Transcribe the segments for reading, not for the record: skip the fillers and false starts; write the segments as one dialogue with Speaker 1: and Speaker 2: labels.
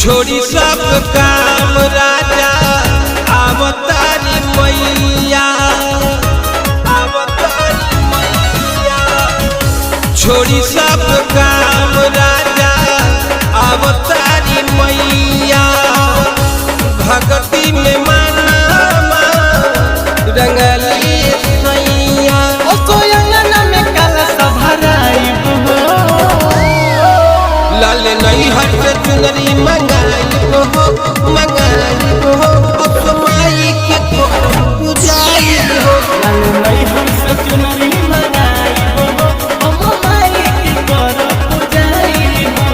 Speaker 1: छोड़ी सब काम राजा अवतारी मैया, अवतारी मैया। छोड़ी सब काम राजा अवतारी मैया, भक्ति में माना रंगली सैया।
Speaker 2: में कलश भराई
Speaker 1: लाल नहीं हट चुनरी मंगाई हो माई के पूजाई हो।
Speaker 2: लाल नहीं हट चुनरी मंगाई हो माई के पूजाई हो।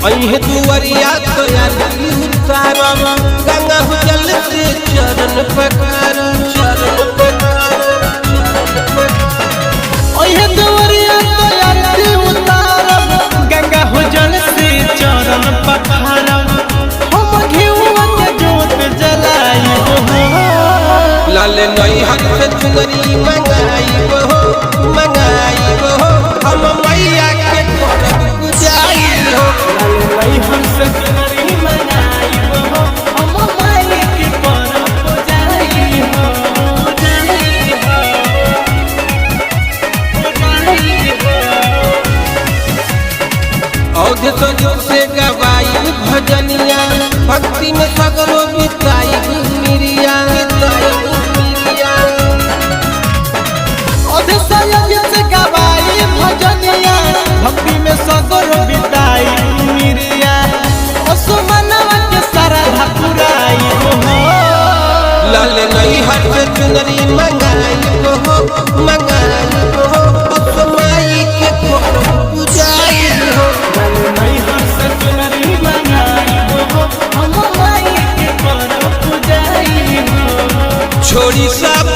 Speaker 1: अहे दुआरिया तो उतारम गंगा जल से चरण पखारम, चरण पखारम।
Speaker 2: अहे दुआरिया तो उतारम गंगा जल से चरण पखारम। हम घिउवा के जोत जलाई हो।
Speaker 1: लाल नहीं हट चुनरी मंगाई हो हम मैया के पूजाई हो।
Speaker 2: लाल नहीं हट चुनरी मंगाई हो हम माई के पूजाई हो।
Speaker 1: औधे तो जो से गवाई भजनिया, भक्ति में सगरो बिताई मिरिया।
Speaker 2: औधे से गवाई भजनिया, भक्ति में सगरो बिताई मिरिया। असुमनवा के सरधा पुराई हो।
Speaker 1: लाल नहीं हट चुनरी मंगाई हो माई के पूजाई हो।
Speaker 2: लाल नहीं हट चुनरी मंगाई हो हम माई के पूजाई हो।
Speaker 1: छोड़ी सब